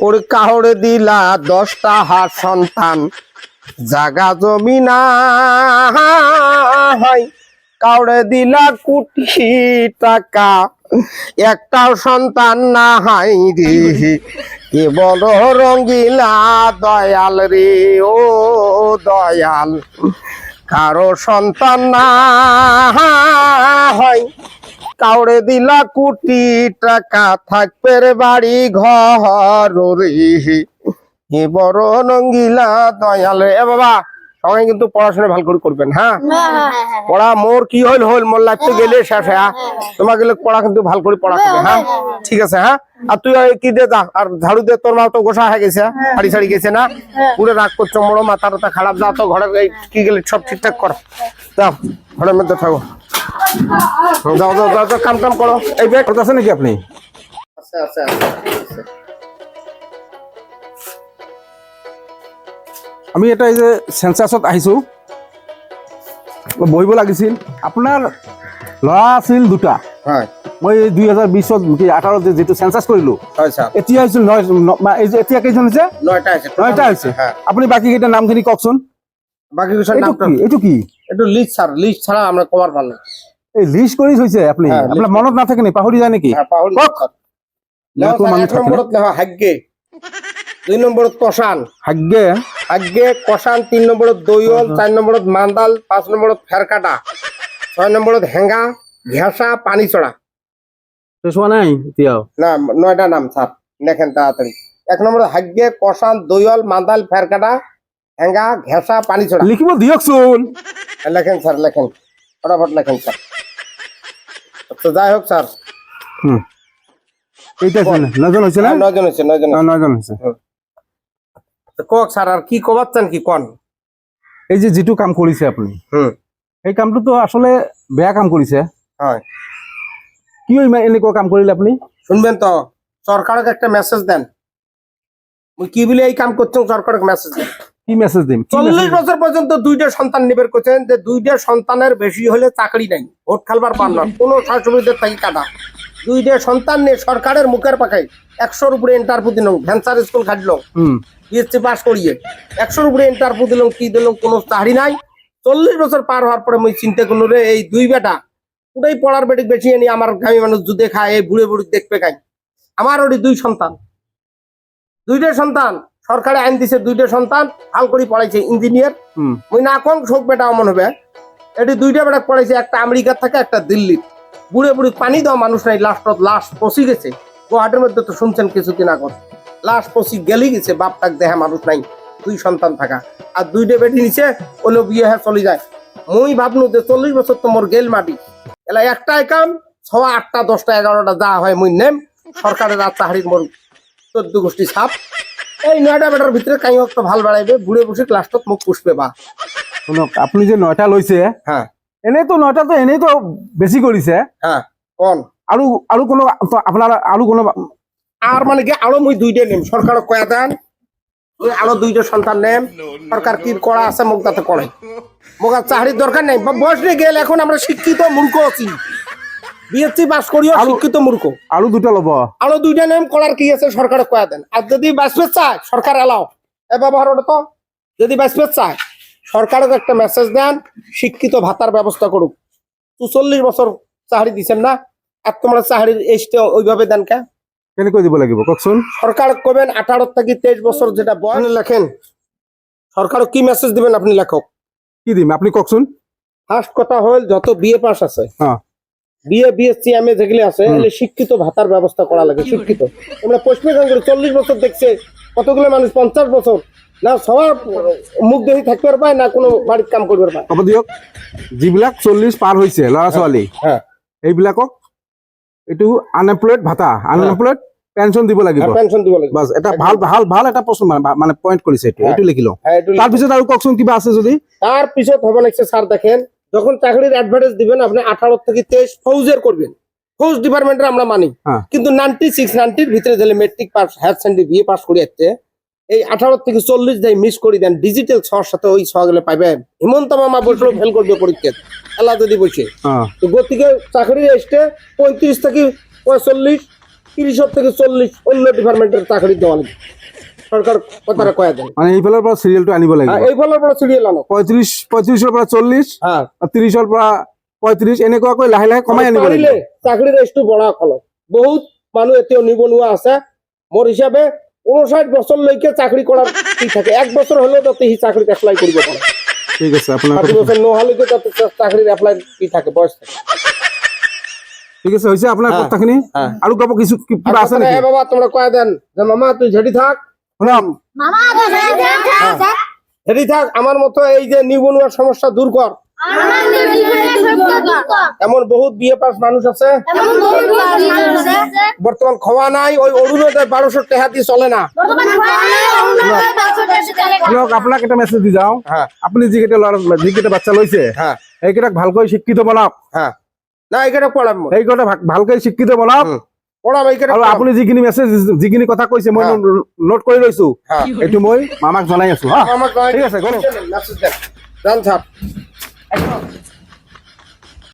ওর কাউরে দিলা 10টা হাত সন্তান জাগা জমি না হয়, কাউরে দিলা কোটি টাকা একটাও সন্তান না হাই রে, কে বড় রঙ্গিলা দয়াল রে ও দয়াল, কারো সন্তান না হয়, কাউরে দিলা কোটি টাকা থাকবে বাড়ি ঘর রে, কে বড় রঙ্গিলা দয়াল রে। এ বাবা সবাই কিন্তু পড়াশোনা ভালো করে করবেন, হ্যাঁ পড়া মোর কি হইল হইল, মোর লাগতে গেলে শেষ, হ্যাঁ তোমাকে পড়া কিন্তু ভালো করে পড়া করবে, হ্যাঁ ঠিক আছে। হ্যাঁ আর তুই কি দে যা, আর ঝাড়ু দে, তোর মা তো গোসা হয়ে গেছে, শাড়ি শাড়ি গেছে না, পুরো রাগ করছো, মোড়ো মাথা টাথা খারাপ, যা তো ঘরে কি গেলে সব ঠিকঠাক কর, যাও ঘরের মধ্যে থাকো, যাও যাও যাও কাম কাম করো। এই ব্যাগ আছে নাকি আপনি? আচ্ছা আচ্ছা আমি এটা এই যে সেন্সাছত আহিছো, বহিব লাগিছিল। আপোনাৰ ল'ৰা আছিল দুটা, হয় মই 2020 18 যেটো সেন্সাস কৰিলো, হয় স্যার, এতিয়া হৈছিল এতিয়া কেইজন হৈছে? 9টা আছে, 9টা হৈছে। হ্যাঁ আপুনি বাকি কেইটা নামখিনি কওকচোন। বাকি কিছু নাম এইটো কি? একটু লিস্ট স্যার, লিস্ট ছাড়া আমরা কভার পারলাম না। এই লিস্ট কৰি থৈছে আপুনি? হ্যাঁ, আপোনাৰ মনত নাথাকে নি, পাহৰি যায় নেকি? হ্যাঁ পাহরি কওক। লেখো মানুহ এক থাকে না? নম্বরত লেখো হাগ্গে, 2 নম্বরত কষান, ভাগ্যে হাগ্গে কষান, 3 নম্বরত দইয়ল, 4 নম্বরত মান্দাল, 5 নম্বরত ফেরকাটা, 6 নম্বরত হেঙ্গা ঘেঁষা পানি চড়া। শেষ হোৱা নাই এতিয়াও? না 9টা নাম স্যার, লেখেন তাড়াতাড়ি। 1 নম্বরত হাগ্গে কষান, দইয়ল, মান্দাল, ফেরকাটা, হেঙ্গা ঘেঁষা পানি চড়া। লিখিব দিয়কচোন। লেখেন স্যার, লেখেন ফটাফট লেখেন স্যার। আচ্ছা যাই হোক স্যার, এইটা আছে না? 9জন হৈছে না? 9জন হয়েছে, 9জন। 9জন হৈছে। কক স্যার আর কি কবাচ্ছেন কি কন? এই যে যিটো কাম কৰিছে আপুনি, এই কামটোতো আসলে বেয়া কাম কৰিছে। হয় কিয় ইমান এনেকুৱা কাম কৰিলে আপুনি? শুনবেন তো, সরকারকে একটা মেসেজ দেন, মুই কি বলে এই কাম করছেন, সরকারকে মেসেজ দেন। কি মেসেজ দিম? 40 বছর পর্যন্ত 2টা সন্তান নিবের করছেন, যে 2টা সন্তানের বেশি হলে চাকরি নাই, ভোট খালবার পার না, কোনো সহযোগিতার থাকি কাটা। 2টা সন্তান নিয়ে সরকারের মুখের পাখায় 100-র উপরে ইন্টারভিউ দিল, ভ্যান্সার স্কুল খাটল, বিএসসি পাস করিয়ে 100-র উপরে ইন্টারভিউ দিল, কি দিল, কোনো চাকরি নাই। 40 বছর পার হওয়ার পরে মুই চিন্তা করলো রে, এই 2 বেটা পুরাই পড়ার বেটিক বেশি এনে আমার গ্রামী মানুষ দুধে খায়, এই বুড়ে বুড়ি দেখবে খাই। আমার ওটি 2 সন্তান, 2টা সন্তান সরকারে আইন দিছে, 2টা সন্তান ভাল করে পড়াইছে ইঞ্জিনিয়ার, মুই না কোন শোক বেটা অমন হবে, এটি 2টা বেটা পড়াইছে, একটা আমেরিকার থাকে, একটা দিল্লির। বুড়ে বুড়ি পানি দেওয়া মানুষ নাই, লাশ পচি গেছে। গুয়াহাটির মধ্যে তো শুনছেন কিছুদিন আগত, লাশ পচি গেলি গেছে, বাপ টাক দেখা মানুষ নাই, 2 সন্তান থাকা। আর 2টা বেটি নিচে ওলো বিয়ে হ্যাঁ চলে যায়। মুই ভাবনু যে 40 বছর তো মোর গেল মাটি, এলা একটাই কাম, 6, 8টা, 10টা, 11টা যা হয় মুই নেম, সরকারের আর চাকরির মোর 14 গোষ্ঠী ছাপ। এই 9টা বেটার ভিতরে কাই হোক তো ভাল বাড়াইবে, বুড়ে বসে লাস্টত মুখ পুষবে বা। শুনক, আপুনি যে 9টা লৈছে, হ্যাঁ এনেইতো 9টা তো এনেইতো বেছি কৰিছে। হ্যাঁ কোন আৰু কোনো আপোনাৰ আৰু কোনো আর মানে কি আরো মুই 2টা নেম, সরকার কয়া দেন মুই আরো 2টা সন্তান নেম, সরকার কি করা আছে মুখ তাতে করাই, মুখ আর চাকরির দরকার নেই। বয়স নিয়ে গেল, এখন আমরা শিক্ষিত মূর্খ আছি, বিএসসি পাস করিও শিক্ষিত মূর্খ। আৰু 2টা ল'ব? আরো 2টা নেম করার কি আছে, সরকার কয়া দেন। আর যদি বাঁচবে চায় সরকার এলাও, এ ব্যবহার ওটা তো, যদি বাঁচবে চায় সরকারকে একটা মেসেজ দেন, শিক্ষিত ভাতার ব্যবস্থা করুক। 40 বছর চাকরি দিচ্ছেন না, আর তোমরা চাকরির এজটা ওইভাবে দেন কে? কেনেকৈ দিব লাগিব কওকচোন? সরকার কবেন 18 থেকে 23 বছর যেটা বয়স, লেখেন সরকার কি মেসেজ দিবেন আপনি লেখক। কি দিম আপনি কওকচোন? ফার্স্ট কথা হল, যত বিএ পাস আছে, বিএ বিএসসি এমএ যেগুলি আছে, এগুলি শিক্ষিত ভাতার ব্যবস্থা করা লাগে। শিক্ষিত আমরা পশ্চিম বঙ্গের 40 বছর দেখছে, কতগুলো মানুষ 50 বছর না সবার মুখ দেখি থাকতে পারবে না, কোনো বাড়ির কাম করতে পারবে। হ'ব দিয়ক, যিবিলাক 40 পাৰ হৈছে ল'ৰা ছোৱালী, হ্যাঁ এইবিলাকক এইটো আনএমপ্লয়েড ভাতা, আনএমপ্লয়েড পেনশন দিব লাগিব, পেনশন দিব লাগিব। বাস এটা ভাল ভাল ভাল এটা প্ৰশ্ন মানে পইণ্ট কৰিছে, এইটো লিখি লওঁ। তাৰপিছত আৰু কওকচোন কিবা আছে যদি? তার পিছত হবে না স্যার, দেখেন যখন চাকরির অ্যাডভার্টাইজ দিবেন আপনি 18 থেকে 23 ফৌজের করবেন, ফৌজ ডিপার্টমেন্টের আমরা মানি, কিন্তু 96-90-র ভিতরে দিলে matric pass, higher secondary BA pass করে আসছে, এই 18 থেকে 40 যাই মিস করে দেন, ডিজিটাল ছর সাথে ওই ছগুলো পাইবেন। হিমন্ত মামা বসলেও ফেল করবে পরীক্ষা, এলা যদি বসে তো গতিকে চাকরি আসতে 35 থেকে 45 30 থেকে 40 অন্য ডিপার্টমেন্টের চাকরি দেওয়া লাগবে সরকার কথাটা কয়া দেয় মানে এইফালৰ পৰা চিৰিয়েলটো আনিব লাগিব এই ফলৰ পৰা চিৰিয়েল আনো 35-ৰ পৰা 40 হ্যাঁ আৰু 30ৰ পৰা 35 এনেকুৱাকৈ লাহে লাহে কমাই আনিব লাগিব পাৰিলে চাকৰিৰ ৰেষ্টটো বঢ়া ফলত বহুত মানুহ এতিয়াও নিবনুৱা আছে মোৰ হিচাপে 59 বছৰলৈকে চাকৰি কৰাৰ কি থাকে 1 বছৰ হলেও তাতে সি চাকৰিত এপ্লাই কৰিব পাৰে ঠিক আছে আপোনাৰ 60 বছৰ নোহালৈকে তাতে চাকৰিত এপ্লাই কি থাকে বয়স থাকে ঠিক আছে হৈছে আপোনাৰ হ্যাঁ, কথাখিনি হ্যাঁ। আৰু কিছু কিবা আছে নেকি বাবা তোমরা কয়া দেন যে মামা তুই ঝেড়ি থাক শুনক মামা তো স্যার ঝেড়ি থাক আমার মতো এই যে নিবনুয়ার সমস্যা দূর কর আমার এমন বহুত বিয়ে পাস মানুষ আছে এমন বহুত মানুষ আছে বর্তমান খাওয়া নাই ওই অরুণোদয় 1200 টাকা দিয়ে চলে না বর্তমান শুনক আপোনাক এটা মেছেজ দি যাওঁ হ্যাঁ আপুনি যিকেইটা বাচ্চা লৈছে হ্যাঁ সেইকেইটাক ভালকৈ শিক্ষিত বনাওক হ্যাঁ না এখানে পড়াম সেইকেইটা ভালকৈ শিক্ষিত বনাওক পড়াম এখানে আৰু আপুনি যিখিনি মেছেজ যিখিনি কথা কৈছে মই হ্যাঁ। নোট কৰি লৈছো হ্যাঁ এইটো মই মামাক জনাই আছো হা আমার ঠিক আছে গলো মেসেজ দেন জান স্যার